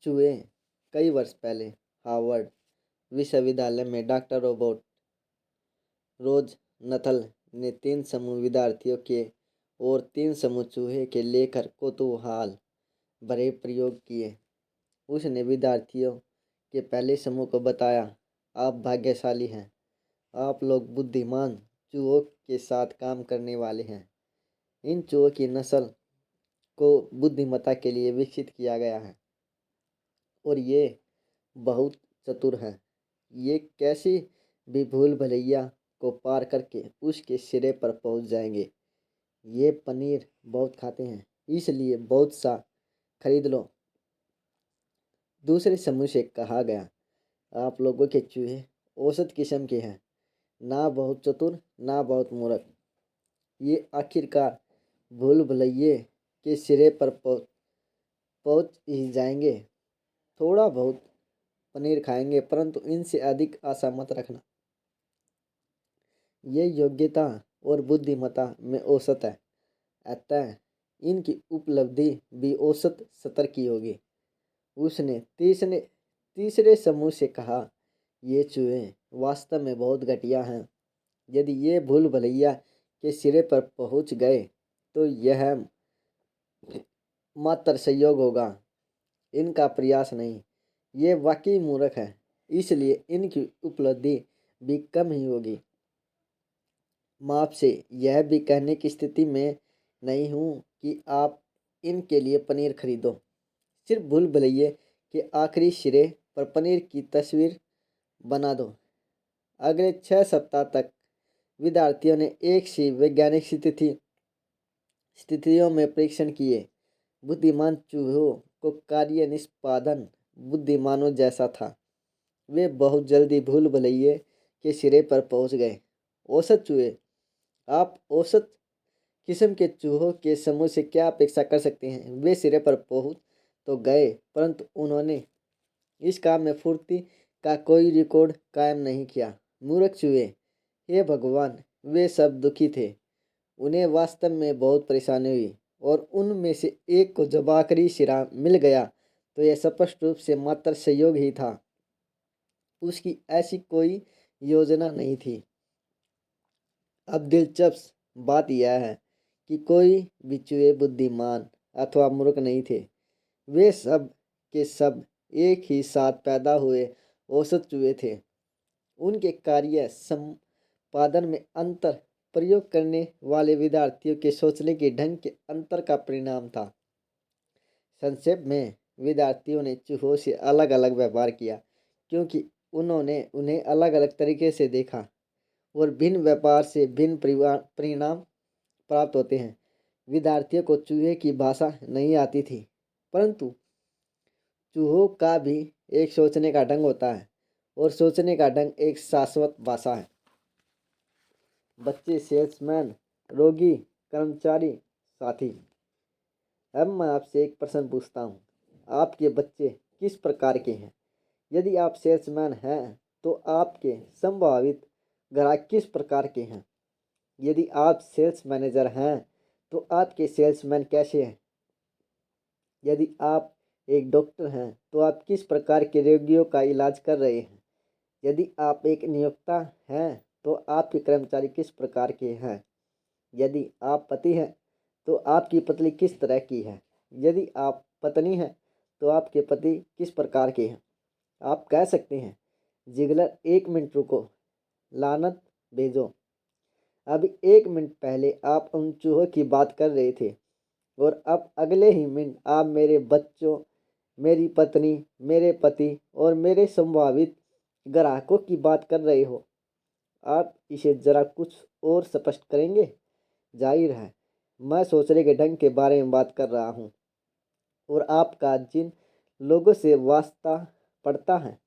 चूहे कई वर्ष पहले हार्वर्ड विश्वविद्यालय में डॉक्टर रॉबर्ट रोज नथल ने 3 समूह विद्यार्थियों के और 3 समूह चूहे के लेकर कौतूहल भरे प्रयोग किए। उसने विद्यार्थियों के पहले समूह को बताया, आप भाग्यशाली हैं, आप लोग बुद्धिमान चूहों के साथ काम करने वाले हैं। इन चूहों की नस्ल को बुद्धिमत्ता के लिए विकसित किया गया है और ये बहुत चतुर हैं। ये कैसी भी भूल भुलैया को पार करके उसके सिरे पर पहुंच जाएंगे। ये पनीर बहुत खाते हैं, इसलिए बहुत सा खरीद लो। दूसरे समूह से कहा गया, आप लोगों के चूहे औसत किस्म के हैं, ना बहुत चतुर ना बहुत मूर्ख। ये आखिरकार भूल भुलैये के सिरे पर पहुंच ही जाएंगे। थोड़ा बहुत पनीर खाएंगे, परंतु इनसे अधिक आशा मत रखना। ये योग्यता और बुद्धिमत्ता में औसत है, अतः इनकी उपलब्धि भी औसत स्तर की होगी। उसने तीसरे समूह से कहा, ये चूहे वास्तव में बहुत घटिया हैं। यदि ये भूल भुलैया के सिरे पर पहुंच गए तो यह मात्र संयोग होगा, इनका प्रयास नहीं। ये वाकई मूर्ख है, इसलिए इनकी उपलब्धि भी कम ही होगी। मैं आपसे यह भी कहने की स्थिति में नहीं हूँ कि आप इनके लिए पनीर खरीदो। सिर्फ भूल भुलैये के आखिरी सिरे पर पनीर की तस्वीर बना दो। अगले 6 सप्ताह तक विद्यार्थियों ने एक सी वैज्ञानिक स्थितियों में परीक्षण किए। बुद्धिमान चूहों को कार्य निष्पादन बुद्धिमानों जैसा था। वे बहुत जल्दी भूल भुलैये के सिरे पर पहुंच गए। औसत चूहे, आप औसत किस्म के चूहों के समूह से क्या अपेक्षा कर सकते हैं? वे सिरे पर पहुंच तो गए, परंतु उन्होंने इस काम में फुर्ती का कोई रिकॉर्ड कायम नहीं किया। मूर्ख चूहे, हे भगवान, वे सब दुखी थे। उन्हें वास्तव में बहुत परेशानी हुई और उनमें से एक को जब आखिरी सिरा मिल गया तो यह स्पष्ट रूप से मात्र संयोग ही था। उसकी ऐसी कोई योजना नहीं थी। अब दिलचस्प बात यह है कि कोई भी चूहे बुद्धिमान अथवा मूर्ख नहीं थे। वे सब के सब एक ही साथ पैदा हुए औसत चूहे थे। उनके कार्य संपादन में अंतर प्रयोग करने वाले विद्यार्थियों के सोचने के ढंग के अंतर का परिणाम था। संक्षेप में, विद्यार्थियों ने चूहों से अलग अलग व्यवहार किया क्योंकि उन्होंने उन्हें अलग अलग तरीके से देखा और भिन्न व्यापार से भिन्न परिणाम प्राप्त होते हैं। विद्यार्थियों को चूहे की भाषा नहीं आती थी, परंतु चूहों का भी एक सोचने का ढंग होता है और सोचने का ढंग एक शाश्वत भाषा है। बच्चे, सेल्समैन, रोगी, कर्मचारी, साथी। अब मैं आपसे एक प्रश्न पूछता हूँ, आपके बच्चे किस प्रकार के हैं? यदि आप सेल्समैन हैं तो आपके संभावित ग्राहक किस प्रकार के हैं? यदि आप सेल्स मैनेजर हैं तो आपके सेल्समैन कैसे हैं? यदि आप एक डॉक्टर हैं तो आप किस प्रकार के रोगियों का इलाज कर रहे हैं? यदि आप एक नियोक्ता हैं तो आपके कर्मचारी किस प्रकार के हैं? यदि आप पति हैं तो आपकी पत्नी किस तरह की है? यदि आप पत्नी हैं तो आपके पति किस प्रकार के हैं? आप कह सकते हैं, जिगलर 1 मिनट रुको, लानत भेजो। अभी 1 मिनट पहले आप उन चूहों की बात कर रहे थे और अब अगले ही मिनट आप मेरे बच्चों, मेरी पत्नी, मेरे पति और मेरे संभावित ग्राहकों की बात कर रहे हो। आप इसे जरा कुछ और स्पष्ट करेंगे? जाहिर है, मैं सोचने के ढंग के बारे में बात कर रहा हूँ और आपका जिन लोगों से वास्ता पड़ता है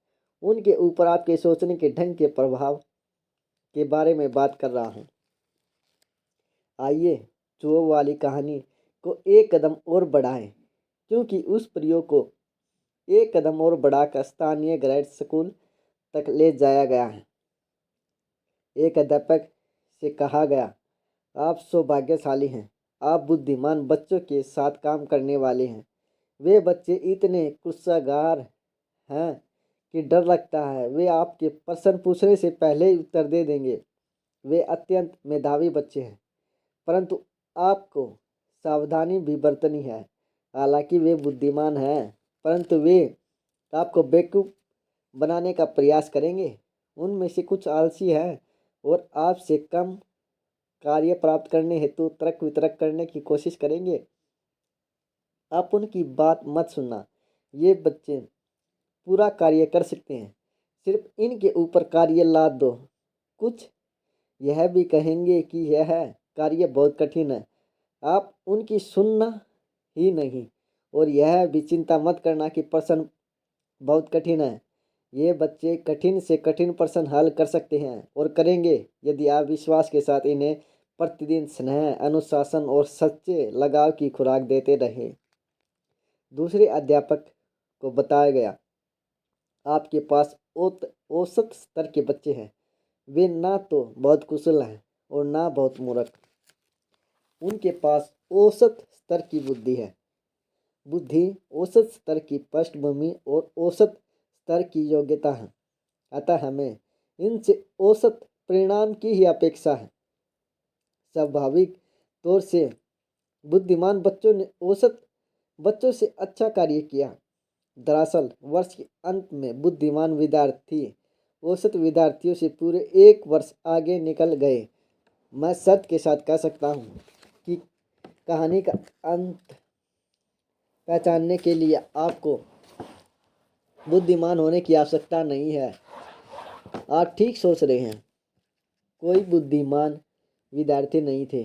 उनके ऊपर आपके सोचने के ढंग के प्रभाव के बारे में बात कर रहा हूँ। आइए चूहों वाली कहानी को एक कदम और बढ़ाएं, क्योंकि उस प्रयोग को एक कदम और बढ़ाकर स्थानीय ग्रेड स्कूल तक ले जाया गया है। एक अध्यापक से कहा गया, आप सौभाग्यशाली हैं, आप बुद्धिमान बच्चों के साथ काम करने वाले हैं। वे बच्चे इतने गुस्सागार हैं कि डर लगता है वे आपके प्रश्न पूछने से पहले ही उत्तर दे देंगे। वे अत्यंत मेधावी बच्चे हैं, परंतु आपको सावधानी भी बरतनी है। हालांकि वे बुद्धिमान हैं, परंतु वे आपको बेवकूफ़ बनाने का प्रयास करेंगे। उनमें से कुछ आलसी हैं और आपसे कम कार्य प्राप्त करने हेतु तर्क वितर्क करने की कोशिश करेंगे। आप उनकी बात मत सुनना। ये बच्चे पूरा कार्य कर सकते हैं, सिर्फ इनके ऊपर कार्य लाद दो। कुछ यह भी कहेंगे कि यह कार्य बहुत कठिन है। आप उनकी सुनना ही नहीं और यह भी चिंता मत करना कि प्रश्न बहुत कठिन है। ये बच्चे कठिन से कठिन प्रश्न हल कर सकते हैं और करेंगे यदि आप विश्वास के साथ इन्हें प्रतिदिन स्नेह, अनुशासन और सच्चे लगाव की खुराक देते रहे। दूसरे अध्यापक को बताया गया, आपके पास औसत स्तर के बच्चे हैं। वे ना तो बहुत कुशल हैं और ना बहुत मूर्ख। उनके पास औसत स्तर की बुद्धि है। बुद्धि औसत स्तर की पृष्ठभूमि और औसत स्तर की योग्यता है। अतः हमें इनसे औसत परिणाम की ही अपेक्षा है। स्वाभाविक तौर से बुद्धिमान बच्चों ने औसत बच्चों से अच्छा कार्य किया। दरअसल वर्ष के अंत में बुद्धिमान विद्यार्थी औसत विद्यार्थियों से पूरे 1 वर्ष आगे निकल गए। मैं सत्य के साथ कह सकता हूँ कि कहानी का अंत पहचानने के लिए आपको बुद्धिमान होने की आवश्यकता नहीं है। आप ठीक सोच रहे हैं। कोई बुद्धिमान विद्यार्थी नहीं थे,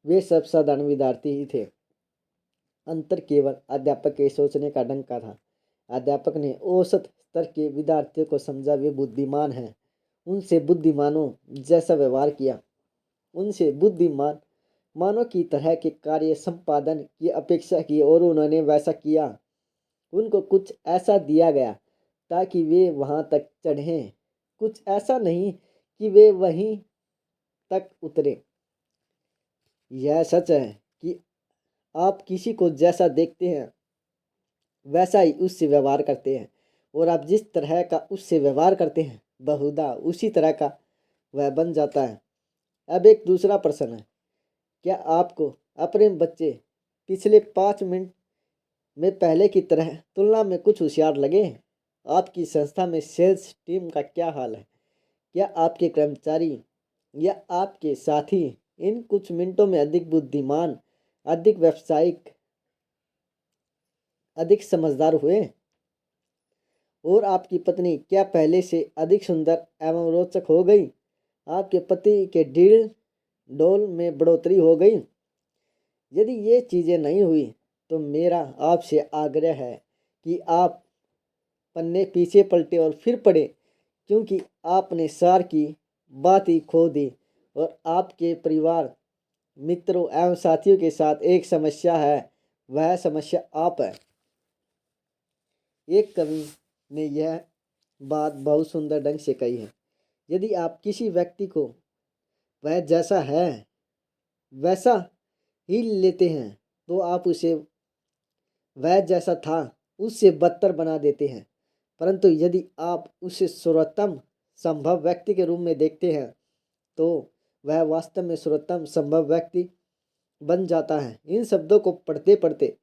वे सब साधारण विद्यार्थी ही थे। अंतर केवल अध्यापक के सोचने का ढंग का था। अध्यापक ने औसत स्तर के विद्यार्थियों को समझा वे बुद्धिमान हैं, उनसे बुद्धिमानों जैसा व्यवहार किया, उनसे बुद्धिमान मानव की तरह के कार्य संपादन की अपेक्षा की और उन्होंने वैसा किया। उनको कुछ ऐसा दिया गया ताकि वे वहां तक चढ़ें, कुछ ऐसा नहीं कि वे वहीं तक उतरे। यह सच है कि आप किसी को जैसा देखते हैं वैसा ही उससे व्यवहार करते हैं और आप जिस तरह का उससे व्यवहार करते हैं बहुधा उसी तरह का वह बन जाता है। अब एक दूसरा प्रश्न है, क्या आपको अपने बच्चे पिछले 5 मिनट में पहले की तरह तुलना में कुछ होशियार लगे? आपकी संस्था में सेल्स टीम का क्या हाल है? क्या आपके कर्मचारी या आपके साथी इन कुछ मिनटों में अधिक बुद्धिमान, अधिक व्यावसायिक, अधिक समझदार हुए? और आपकी पत्नी क्या पहले से अधिक सुंदर एवं रोचक हो गई? आपके पति के ढील डोल में बढ़ोतरी हो गई? यदि ये चीज़ें नहीं हुई तो मेरा आपसे आग्रह है कि आप पन्ने पीछे पलटे और फिर पढ़े, क्योंकि आपने सार की बात ही खो दी और आपके परिवार, मित्रों एवं साथियों के साथ एक समस्या है, वह समस्या आप है। एक कवि ने यह बात बहुत सुंदर ढंग से कही है, यदि आप किसी व्यक्ति को वह जैसा है वैसा ही लेते हैं तो आप उसे वह जैसा था उससे बदतर बना देते हैं, परंतु यदि आप उसे सर्वोत्तम संभव व्यक्ति के रूप में देखते हैं तो वह वास्तव में सर्वोत्तम संभव व्यक्ति बन जाता है। इन शब्दों को पढ़ते पढ़ते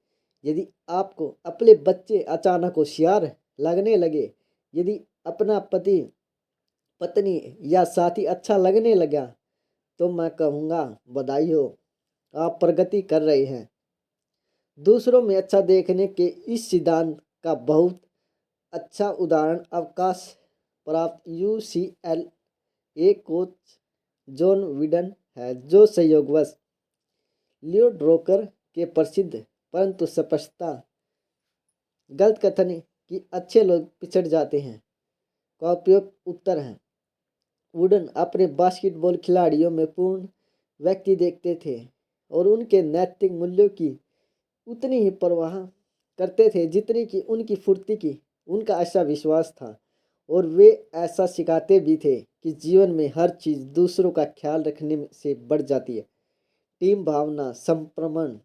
यदि आपको अपने बच्चे अचानक होशियार लगने लगे, यदि अपना पति, पत्नी या साथी अच्छा लगने लगा, तो मैं कहूँगा बधाई हो, आप प्रगति कर रहे हैं। दूसरों में अच्छा देखने के इस सिद्धांत का बहुत अच्छा उदाहरण अवकाश प्राप्त UCLA कोच जॉन विडन है, जो संयोगवश लियो ड्रोकर के प्रसिद्ध परंतु स्पष्टता गलत कथन कि अच्छे लोग पिछड़ जाते हैं का उपयुक्त उत्तर है। वुडन अपने बास्केटबॉल खिलाड़ियों में पूर्ण व्यक्ति देखते थे और उनके नैतिक मूल्यों की उतनी ही परवाह करते थे जितनी कि उनकी फुर्ती की। उनका ऐसा विश्वास था और वे ऐसा सिखाते भी थे कि जीवन में हर चीज़ दूसरों का ख्याल रखने से बढ़ जाती है। टीम भावना, संक्रमण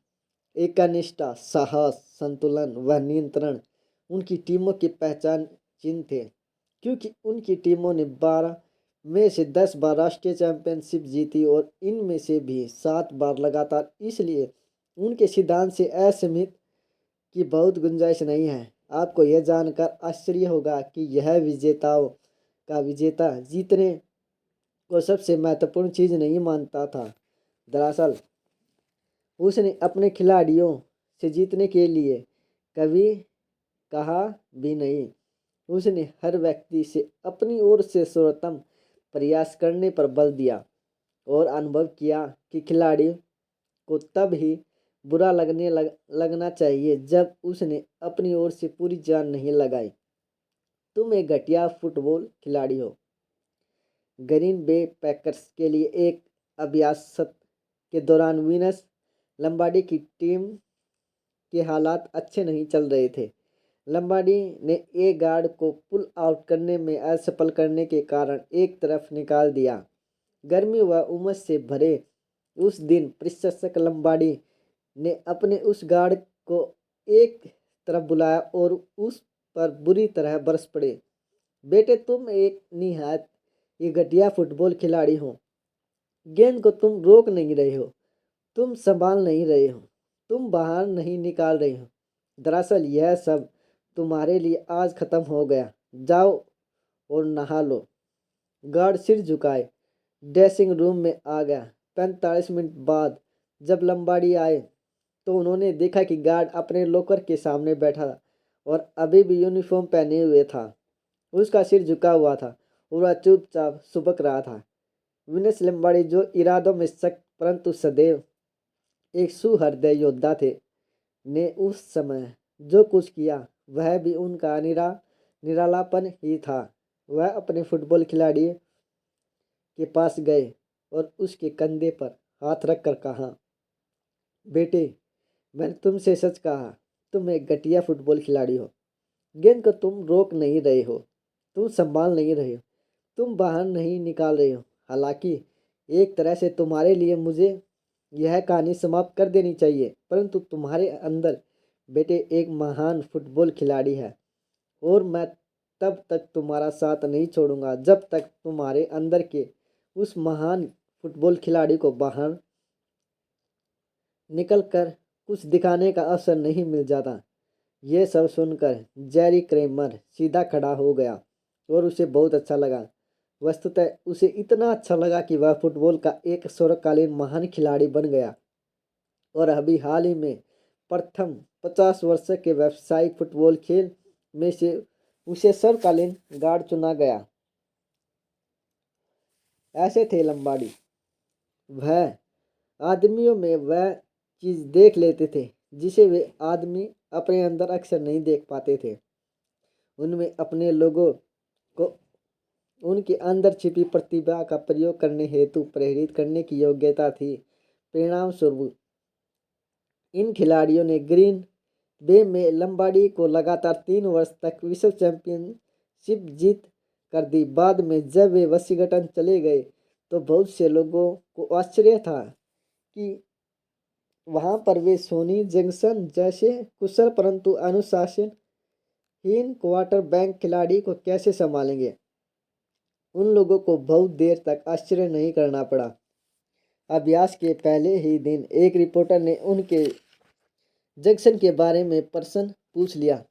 एकनिष्ठा, साहस, संतुलन व नियंत्रण उनकी टीमों की पहचान चिन्ह थे, क्योंकि उनकी टीमों ने 12 में से 10 बार राष्ट्रीय चैंपियनशिप जीती और इनमें से भी 7 बार लगातार। इसलिए उनके सिद्धांत से असीमित की बहुत गुंजाइश नहीं है। आपको यह जानकर आश्चर्य होगा कि यह विजेताओं का विजेता जीतने को सबसे महत्वपूर्ण चीज नहीं मानता था। दरअसल उसने अपने खिलाड़ियों से जीतने के लिए कभी कहा भी नहीं। उसने हर व्यक्ति से अपनी ओर से सर्वोत्तम प्रयास करने पर बल दिया और अनुभव किया कि खिलाड़ी को तब ही बुरा लगना चाहिए जब उसने अपनी ओर से पूरी जान नहीं लगाई। तुम एक घटिया फुटबॉल खिलाड़ी हो। ग्रीन बे पैकर्स के लिए एक अभ्यास के दौरान विनस लंबाडी की टीम के हालात अच्छे नहीं चल रहे थे। लंबाडी ने ए गार्ड को पुल आउट करने में असफल करने के कारण एक तरफ निकाल दिया। गर्मी व उमस से भरे उस दिन प्रशिक्षक लंबाडी ने अपने उस गार्ड को एक तरफ बुलाया और उस पर बुरी तरह बरस पड़े। बेटे, तुम एक निहायत ही घटिया फुटबॉल खिलाड़ी हो। गेंद को तुम रोक नहीं रहे हो, तुम संभाल नहीं रहे हो, तुम बाहर नहीं निकाल रहे हो। दरअसल यह सब तुम्हारे लिए आज खत्म हो गया। जाओ और नहा लो। गार्ड सिर झुकाए ड्रेसिंग रूम में आ गया। 45 मिनट बाद जब लंबाडी आए तो उन्होंने देखा कि गार्ड अपने लॉकर के सामने बैठा था और अभी भी यूनिफॉर्म पहने हुए था। उसका सिर झुका हुआ था और वह चुपचाप सुबक रहा था। विनेस लंबाडी, जो इरादों में सख्त परंतु सदैव एक सुहृदय योद्धा थे, ने उस समय जो कुछ किया वह भी उनका निरालापन ही था। वह अपने फुटबॉल खिलाड़ी के पास गए और उसके कंधे पर हाथ रखकर कहा, बेटे, मैंने तुमसे सच कहा, तुम एक घटिया फुटबॉल खिलाड़ी हो। गेंद को तुम रोक नहीं रहे हो, तुम संभाल नहीं रहे हो, तुम बाहर नहीं निकाल रहे हो। हालांकि एक तरह से तुम्हारे लिए मुझे यह कहानी समाप्त कर देनी चाहिए, परंतु तुम्हारे अंदर बेटे एक महान फुटबॉल खिलाड़ी है और मैं तब तक तुम्हारा साथ नहीं छोड़ूंगा जब तक तुम्हारे अंदर के उस महान फुटबॉल खिलाड़ी को बाहर निकल कर कुछ दिखाने का अवसर नहीं मिल जाता। यह सब सुनकर जेरी क्रेमर सीधा खड़ा हो गया और उसे बहुत अच्छा लगा। वस्तुतः उसे इतना अच्छा लगा कि वह फुटबॉल का एक सर्वकालीन महान खिलाड़ी बन गया और अभी हाल ही में प्रथम 50 वर्ष के व्यावसायिक फुटबॉल खेल में से उसे सर्वकालीन गार्ड चुना गया। ऐसे थे लंबाडी। वह आदमियों में वह चीज देख लेते थे जिसे वे आदमी अपने अंदर अक्सर नहीं देख पाते थे। उनमें अपने लोगों को उनके अंदर छिपी प्रतिभा का प्रयोग करने हेतु प्रेरित करने की योग्यता थी। परिणाम स्वरूप इन खिलाड़ियों ने ग्रीन बे में लंबाडी को लगातार 3 वर्ष तक विश्व चैंपियनशिप जीत कर दी। बाद में जब वे वाशिंगटन चले गए तो बहुत से लोगों को आश्चर्य था कि वहां पर वे सोनी जैक्सन जैसे कुशल परंतु अनुशासनहीन क्वार्टरबैक खिलाड़ी को कैसे संभालेंगे। उन लोगों को बहुत देर तक आश्चर्य नहीं करना पड़ा। अभ्यास के पहले ही दिन एक रिपोर्टर ने उनके जैक्सन के बारे में प्रश्न पूछ लिया।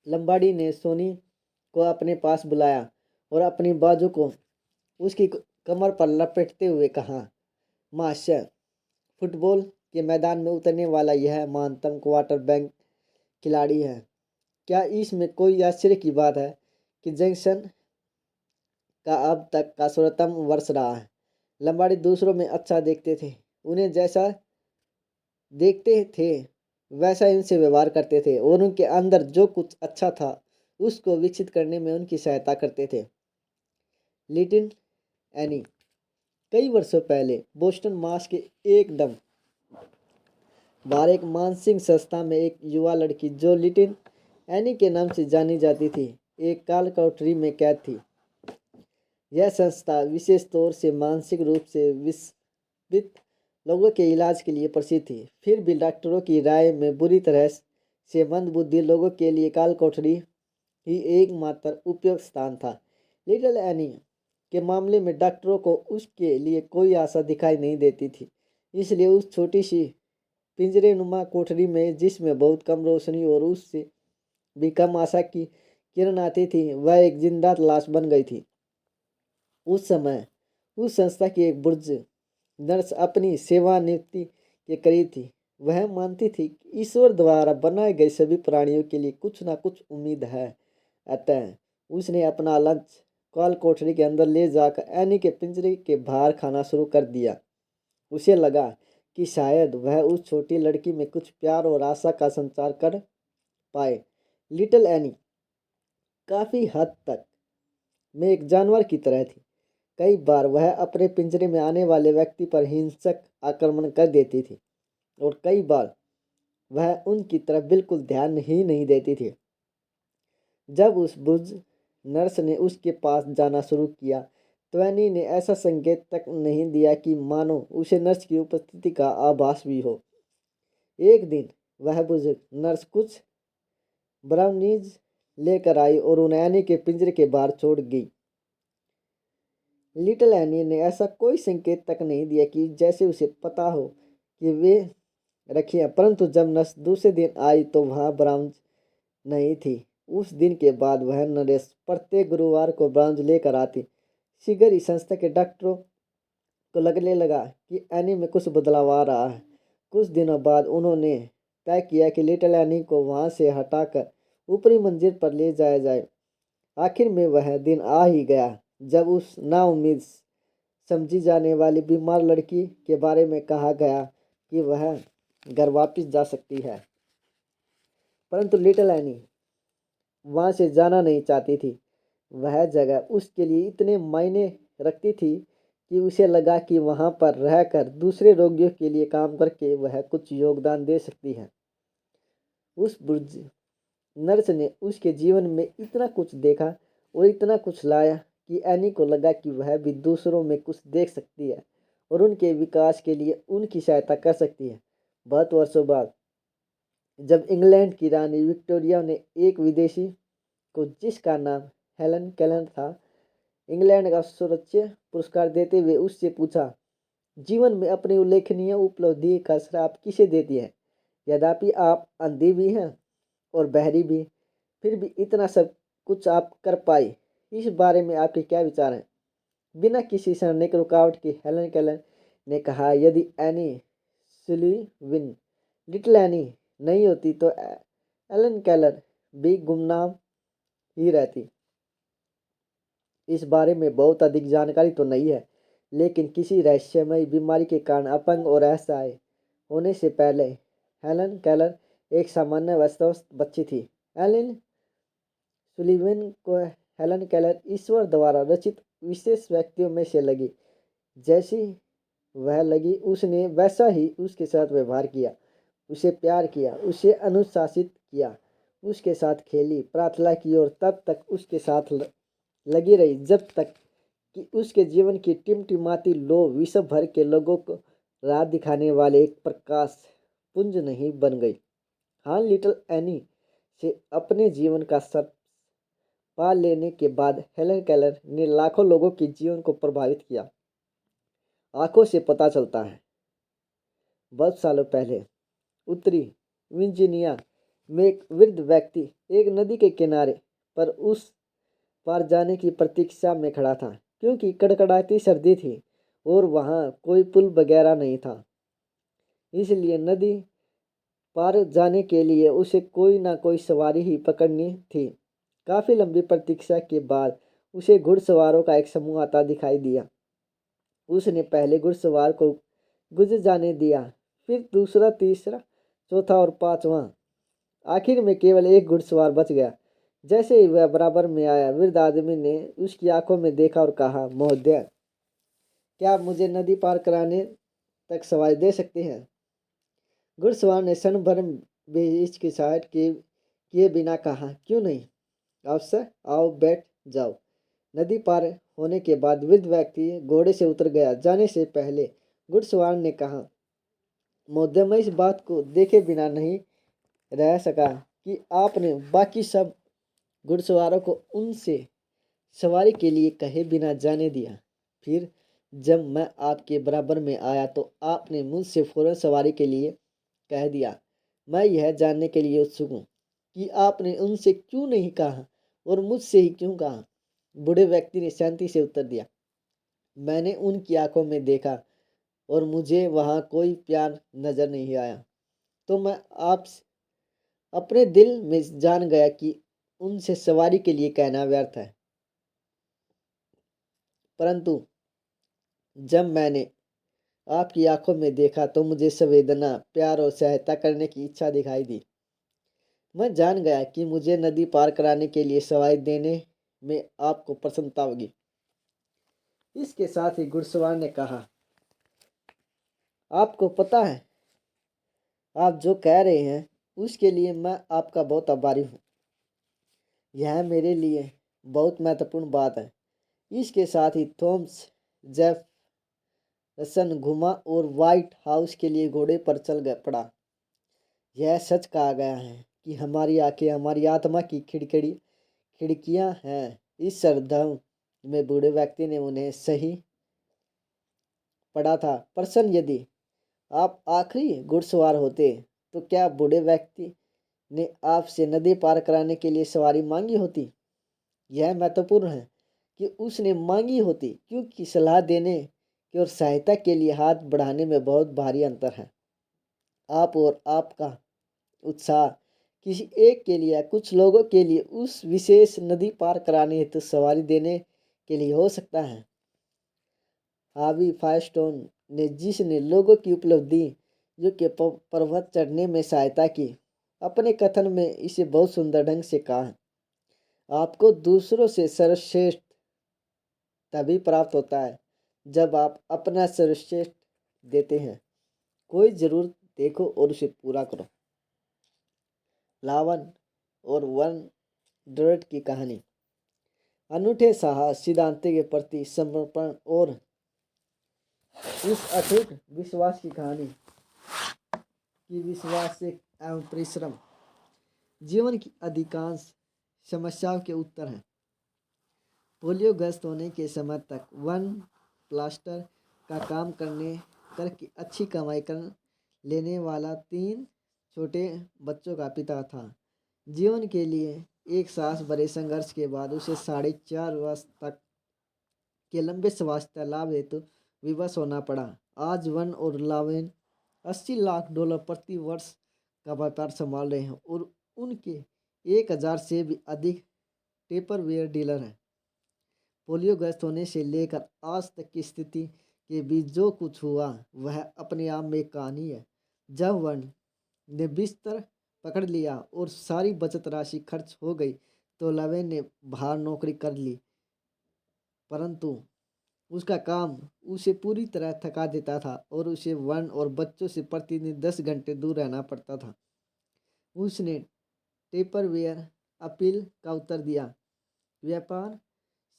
लंबाडी ने सोनी को अपने पास बुलाया और अपनी बाजू को उसकी कमर पर लपेटते हुए कहा, महाशय, फुटबॉल के मैदान में उतरने वाला यह महानतम क्वार्टरबैक खिलाड़ी है। क्या इसमें कोई आश्चर्य की बात है कि जैक्सन का अब तक का सर्वोत्तम वर्ष रहा है। लंबाडी दूसरों में अच्छा देखते थे, उन्हें जैसा देखते थे वैसा इनसे व्यवहार करते थे और उनके अंदर जो कुछ अच्छा था उसको विकसित करने में उनकी सहायता करते थे। Little any. कई वर्षों पहले बोस्टन मास के एकदम बाहर एक मानसिक संस्था में एक युवा लड़की जो लिटिल एनी के नाम से जानी जाती थी, एक काल कोठरी में कैद थी। यह संस्था विशेष तौर से मानसिक रूप से विस्मित लोगों के इलाज के लिए प्रसिद्ध थी। फिर भी डॉक्टरों की राय में बुरी तरह से मंदबुद्धि लोगों के लिए काल कोठरी ही एकमात्र उपयुक्त स्थान था। लिटिल एनी के मामले में डॉक्टरों को उसके लिए कोई आशा दिखाई नहीं देती थी। इसलिए उस छोटी सी पिंजरे नुमा कोठरी में, जिसमें बहुत कम रोशनी और उससे भी कम आशा की किरण आती थी, वह एक जिंदा लाश बन गई थी। उस समय उस संस्था की एक बुर्ज नर्स अपनी सेवानिवृत्ति के करीब थी। वह मानती थी कि ईश्वर द्वारा बनाए गए सभी प्राणियों के लिए कुछ ना कुछ उम्मीद है। अतः उसने अपना लंच काल कोठरी के अंदर ले जाकर एनी के पिंजरे के बाहर खाना शुरू कर दिया। उसे लगा कि शायद वह उस छोटी लड़की में कुछ प्यार और आशा का संचार कर पाए। लिटिल एनी काफी हद तक में एक जानवर की तरह थी। कई बार वह अपने पिंजरे में आने वाले व्यक्ति पर हिंसक आक्रमण कर देती थी और कई बार वह उनकी तरफ बिल्कुल ध्यान ही नहीं देती थी। जब उस बुर्ज नर्स ने उसके पास जाना शुरू किया तो एनी ने ऐसा संकेत तक नहीं दिया कि मानो उसे नर्स की उपस्थिति का आभास भी हो। एक दिन वह बुजुर्ग नर्स कुछ ब्राउनीज लेकर आई और उन्हें एनी के पिंजरे के बाहर छोड़ गई। लिटिल एनी ने ऐसा कोई संकेत तक नहीं दिया कि जैसे उसे पता हो कि वे रखी हैं, परंतु जब नर्स दूसरे दिन आई तो वहाँ ब्राउन्स नहीं थी। उस दिन के बाद वह नर्स प्रत्येक गुरुवार को ब्राउन्स लेकर आती। शीघ्र ही संस्था के डॉक्टरों को लगने लगा कि एनी में कुछ बदलाव आ रहा है। कुछ दिनों बाद उन्होंने तय किया कि लिटिल एनी को वहाँ से हटाकर ऊपरी मंजिल पर ले जाया जाए। आखिर में वह दिन आ ही गया जब उस नाउम्मीद समझी जाने वाली बीमार लड़की के बारे में कहा गया कि वह घर वापस जा सकती है। परंतु लिटिल एनी वहाँ से जाना नहीं चाहती थी। वह जगह उसके लिए इतने मायने रखती थी कि उसे लगा कि वहाँ पर रहकर दूसरे रोगियों के लिए काम करके वह कुछ योगदान दे सकती है। उस बुर्ज नर्स ने उसके जीवन में इतना कुछ देखा और इतना कुछ लाया कि एनी को लगा कि वह भी दूसरों में कुछ देख सकती है और उनके विकास के लिए उनकी सहायता कर सकती है। बहुत वर्षों बाद जब इंग्लैंड की रानी विक्टोरिया ने एक विदेशी को, जिसका नाम हेलन केलर था, इंग्लैंड का सर्वोच्च पुरस्कार देते हुए उससे पूछा, जीवन में अपनी उल्लेखनीय उपलब्धि का श्राप किसे देती है? यद्यपि आप अंधी भी हैं और बहरी भी, फिर भी इतना सब कुछ आप कर पाई। इस बारे में आपके क्या विचार हैं? बिना किसी क्षणिक रुकावट के हेलन केलर ने कहा, यदि एनी सुलीविन लिटिल एनी नहीं होती तो हेलन केलर भी गुमनाम ही रहती। इस बारे में बहुत अधिक जानकारी तो नहीं है, लेकिन किसी रहस्यमयी बीमारी के कारण अपंग और असहाय होने से पहले हेलन केलर एक सामान्य अवस्थावस्थ बच्ची थी। एलिन सुलीवन को हेलन केलर ईश्वर द्वारा रचित विशेष व्यक्तियों में से लगी। जैसी वह लगी उसने वैसा ही उसके साथ व्यवहार किया, उसे प्यार किया, उसे अनुशासित किया, उसके साथ खेली, प्रार्थना की और तब तक उसके साथ लगी रही जब तक कि उसके जीवन की टिमटिमाती लो विश्व भर के लोगों को राह दिखाने वाले एक प्रकाश पुंज नहीं बन गई। हाँ, लिटिल एनी से अपने जीवन का सर पा लेने के बाद हेलन केलर ने लाखों लोगों के जीवन को प्रभावित किया। आंखों से पता चलता है। बहुत सालों पहले उत्तरी वर्जीनिया में एक वृद्ध व्यक्ति एक नदी के किनारे पर उस पार जाने की प्रतीक्षा में खड़ा था, क्योंकि कड़कड़ाती सर्दी थी और वहाँ कोई पुल वगैरह नहीं था। इसलिए नदी पार जाने के लिए उसे कोई ना कोई सवारी ही पकड़नी थी। काफ़ी लंबी प्रतीक्षा के बाद उसे घुड़सवारों का एक समूह आता दिखाई दिया। उसने पहले घुड़सवार को गुजर जाने दिया, फिर दूसरा, तीसरा, चौथा और पांचवा। आखिर में केवल एक घुड़सवार बच गया। जैसे ही वह बराबर में आया, वृद्ध आदमी ने उसकी आंखों में देखा और कहा, महोदय, क्या आप मुझे नदी पार कराने तक सवारी दे सकते हैं? घुड़सवार ने क्षण भर हिचकिचाहट किए बिना कहा, क्यों नहीं, अवश्य, आओ बैठ जाओ। नदी पार होने के बाद वृद्ध व्यक्ति घोड़े से उतर गया। जाने से पहले घुड़सवार ने कहा, महोदय, मैं इस बात को देखे बिना नहीं रह सका कि आपने बाकी सब घुड़सवारों को उनसे सवारी के लिए कहे बिना जाने दिया। फिर जब मैं आपके बराबर में आया तो आपने मुझसे फौरन सवारी के लिए कह दिया। मैं यह जानने के लिए उत्सुक हूँ कि आपने उनसे क्यों नहीं कहा और मुझसे ही क्यों कहा। बूढ़े व्यक्ति ने शांति से उत्तर दिया, मैंने उनकी आंखों में देखा और मुझे वहां कोई प्यार नजर नहीं आया, तो मैं आप अपने दिल में जान गया कि उनसे सवारी के लिए कहना व्यर्थ है। परंतु जब मैंने आपकी आंखों में देखा तो मुझे संवेदना, प्यार और सहायता करने की इच्छा दिखाई दी। मैं जान गया कि मुझे नदी पार कराने के लिए सवारी देने में आपको प्रसन्नता होगी। इसके साथ ही घुड़सवार ने कहा, आपको पता है, आप जो कह रहे हैं उसके लिए मैं आपका बहुत आभारी हूँ। यह मेरे लिए बहुत महत्वपूर्ण बात है। इसके साथ ही थॉमस जेफरसन घुमा और व्हाइट हाउस के लिए घोड़े पर चल पड़ा। यह सच कहा गया है कि हमारी आंखें हमारी आत्मा की खिड़कियां हैं। इस श्रद्धाओं में बूढ़े व्यक्ति ने उन्हें सही पढ़ा था। प्रश्न, यदि आप आखिरी घुड़सवार होते तो क्या बूढ़े व्यक्ति ने आपसे नदी पार कराने के लिए सवारी मांगी होती? यह महत्वपूर्ण है कि उसने मांगी होती, क्योंकि सलाह देने की और सहायता के लिए हाथ बढ़ाने में बहुत भारी अंतर है। आप और आपका उत्साह किसी एक के लिए, कुछ लोगों के लिए उस विशेष नदी पार कराने हेतु सवारी देने के लिए हो सकता है। हावी फायरस्टोन ने, जिसने लोगों की उपलब्धि जो के पर्वत चढ़ने में सहायता की, अपने कथन में इसे बहुत सुंदर ढंग से कहा, आपको दूसरों से सर्वश्रेष्ठ तभी प्राप्त होता है जब आप अपना सर्वश्रेष्ठ देते हैं। कोई जरूर देखो और उसे पूरा करो। लावन और वन ड्रेड की कहानी। अनूठे साहस, सिद्धांत के प्रति समर्पण और इस अटूट विश्वास की कहानी की विश्वास से एवं परिश्रम जीवन की अधिकांश समस्याओं के उत्तर हैं। पोलियो ग्रस्त होने के समय तक वन प्लास्टर का काम करके अच्छी कमाई कर लेने वाला 3 छोटे बच्चों का पिता था। जीवन के लिए एक सास भरे संघर्ष के बाद उसे 4.5 वर्ष तक के लंबे स्वास्थ्य लाभ हेतु विवश होना पड़ा। आज वन और लावेन $80 लाख प्रति वर्ष का व्यापार संभाल रहे हैं और उनके 1000 से भी अधिक टेपरवेयर डीलर हैं। पोलियो ग्रस्त होने से लेकर आज तक की स्थिति के बीच जो कुछ हुआ वह अपने आप में एक कहानी है। जब वन ने बिस्तर पकड़ लिया और सारी बचत राशि खर्च हो गई तो लवेन ने बाहर नौकरी कर ली, परंतु उसका काम उसे पूरी तरह थका देता था और उसे वन और बच्चों से प्रतिदिन 10 घंटे दूर रहना पड़ता था। उसने टेपरवेयर अपील का उत्तर दिया, व्यापार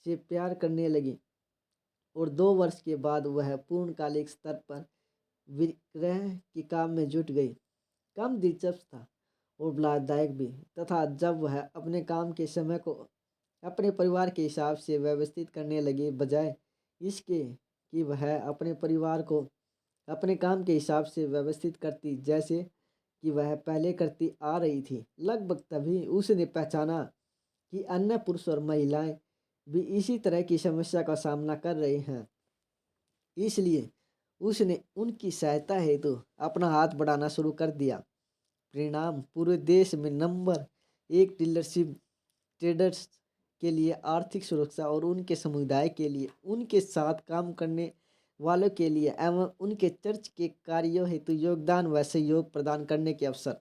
से प्यार करने लगी और 2 वर्ष के बाद वह पूर्णकालिक स्तर पर विक्रय के काम में जुट गई। काम दिलचस्प था और लाभदायक भी, तथा जब वह अपने काम के समय को अपने परिवार के हिसाब से व्यवस्थित करने लगी, बजाय इसके कि वह अपने परिवार को अपने काम के हिसाब से व्यवस्थित करती जैसे कि वह पहले करती आ रही थी, लगभग तभी उसने पहचाना कि अन्य पुरुष और महिलाएं भी इसी तरह की समस्या का सामना कर रहे हैं। इसलिए उसने उनकी सहायता हेतु अपना हाथ बढ़ाना शुरू कर दिया। परिणाम, पूरे देश में नंबर 1 डीलरशिप ट्रेडर्स के लिए आर्थिक सुरक्षा और उनके समुदाय के लिए, उनके साथ काम करने वालों के लिए एवं उनके चर्च के कार्यों हेतु योगदान व सहयोग प्रदान करने के अवसर।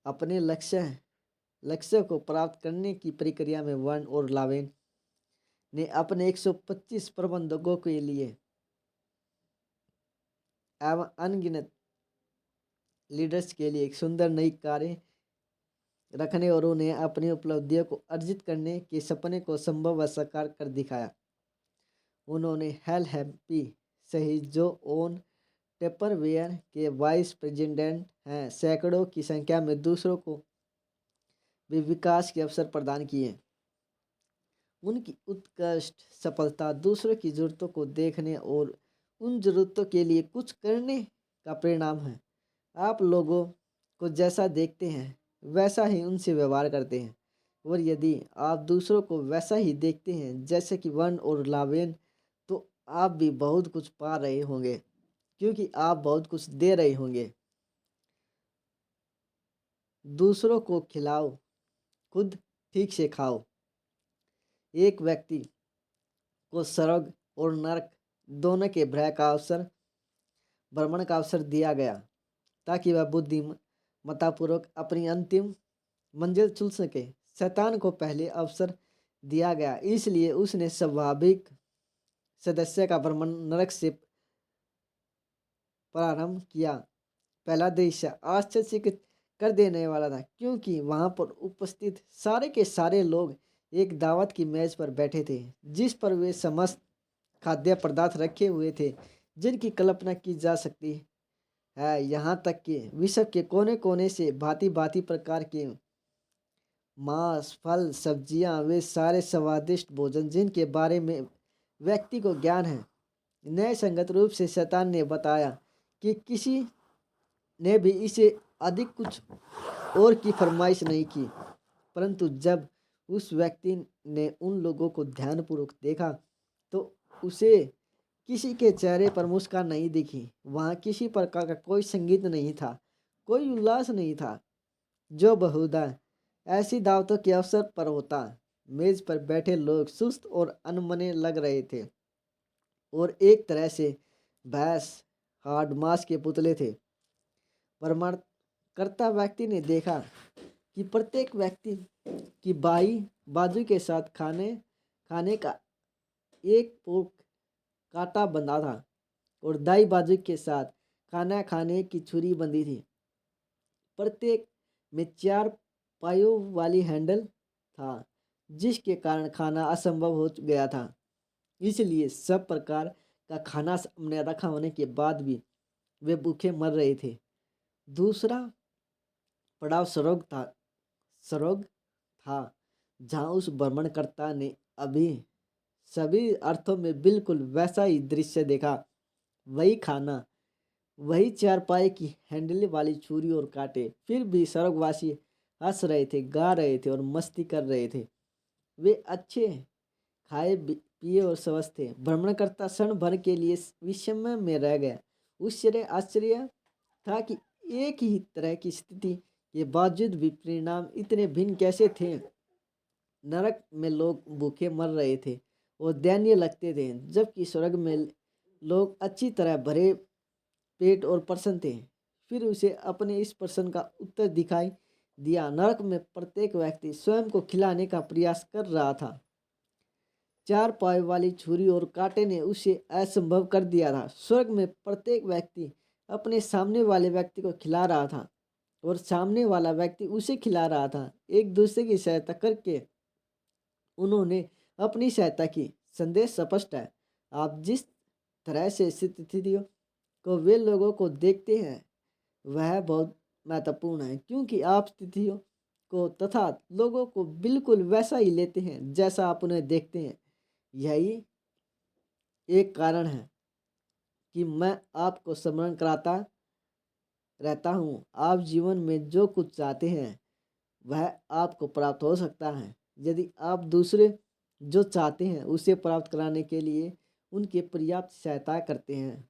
अपने लक्ष्य को प्राप्त करने की प्रक्रिया में वन और लावेन ने अपने 125 प्रबंधकों के लिए एवं अनगिनत लीडर्स के लिए एक सुंदर नई कारें रखने और उन्हें अपनी उपलब्धियों को अर्जित करने के सपने को संभव व साकार कर दिखाया। उन्होंने हेल हैप्पी सही जो ओन टेपरवेयर के वाइस प्रेसिडेंट हैं। सैकड़ों की संख्या में दूसरों को भी विकास के अवसर प्रदान किए। उनकी उत्कृष्ट सफलता दूसरों की जरूरतों को देखने और उन जरूरतों के लिए कुछ करने का परिणाम है। आप लोगों को जैसा देखते हैं वैसा ही उनसे व्यवहार करते हैं, और यदि आप दूसरों को वैसा ही देखते हैं जैसे कि वर्ण और लावेन, तो आप भी बहुत कुछ पा रहे होंगे, क्योंकि आप बहुत कुछ दे रहे होंगे। दूसरों को खिलाओ, खुद ठीक से खाओ। एक व्यक्ति को स्वर्ग और नरक दोनों के भ्रमण का अवसर दिया गया, ताकि वह बुद्धिमत्तापूर्वक अपनी अंतिम मंजिल चुन सके। शैतान को पहले अवसर दिया गया, इसलिए उसने स्वाभाविक सदस्य का भ्रमण नरक से प्रारंभ किया। पहला दृश्य आश्चर्यचकित कर देने वाला था, क्योंकि वहां पर उपस्थित सारे के सारे लोग एक दावत की मेज पर बैठे थे, जिस पर वे समस्त खाद्य पदार्थ रखे हुए थे जिनकी कल्पना की जा सकती है। यहाँ तक कि विश्व के कोने कोने से भांति भांति प्रकार के मांस, फल, सब्जियां, वे सारे स्वादिष्ट भोजन जिनके बारे में व्यक्ति को ज्ञान है। न्याय संगत रूप से शैतान ने बताया कि किसी ने भी इसे अधिक कुछ और की फरमाइश नहीं की, परंतु जब उस व्यक्ति ने उन लोगों को ध्यानपूर्वक देखा तो उसे किसी के चेहरे पर मुस्कान नहीं दिखी। वहाँ किसी प्रकार का कोई संगीत नहीं था, कोई उल्लास नहीं था, जो बहुधा ऐसी दावतों के अवसर पर होता। मेज पर बैठे लोग सुस्त और अनमने लग रहे थे और एक तरह से भैंस हार्ड मास के पुतले थे। भ्रमणकर्ता व्यक्ति ने देखा कि प्रत्येक व्यक्ति की बाई बाजू के साथ खाने का एक पोक कांटा बंधा था और दाई बाजू के साथ खाना खाने की छुरी बंधी थी। प्रत्येक में 4 पायों वाली हैंडल था, जिसके कारण खाना असंभव हो गया था। इसलिए सब प्रकार का खाना सामने रखा होने के बाद भी वे भूखे मर रहे थे। दूसरा पड़ाव स्वर्ग था, जहाँ उस भ्रमणकर्ता ने अभी सभी अर्थों में बिल्कुल वैसा ही दृश्य देखा। वही खाना, वही 4 पाए की हैंडल वाली छुरी और कांटे। फिर भी स्वर्गवासी हंस रहे थे, गा रहे थे और मस्ती कर रहे थे। वे अच्छे खाए पिए और स्वस्थ थे। भ्रमणकर्ता क्षण भर के लिए विस्मय में रह गया। उससे आश्चर्य था कि एक ही तरह की स्थिति के बावजूद भी परिणाम इतने भिन्न कैसे थे। नरक में लोग भूखे मर रहे थे और दयनीय लगते थे, जबकि स्वर्ग में लोग अच्छी तरह भरे पेट और प्रसन्न थे। फिर उसे अपने इस प्रश्न का उत्तर दिखाई दिया। नरक में प्रत्येक व्यक्ति स्वयं को खिलाने का प्रयास कर रहा था। 4 पाव वाली छुरी और कांटे ने उसे असंभव कर दिया था। स्वर्ग में प्रत्येक व्यक्ति अपने सामने वाले व्यक्ति को खिला रहा था और सामने वाला व्यक्ति उसे खिला रहा था। एक दूसरे की सहायता करके उन्होंने अपनी सहायता की। संदेश स्पष्ट है। आप जिस तरह से स्थितियों को वे लोगों को देखते हैं वह बहुत महत्वपूर्ण है, क्योंकि आप स्थितियों को तथा लोगों को बिल्कुल वैसा ही लेते हैं जैसा आप उन्हें देखते हैं। यही एक कारण है कि मैं आपको स्मरण कराता रहता हूँ। आप जीवन में जो कुछ चाहते हैं वह आपको प्राप्त हो सकता है, यदि आप दूसरे जो चाहते हैं उसे प्राप्त कराने के लिए उनकी पर्याप्त सहायता करते हैं।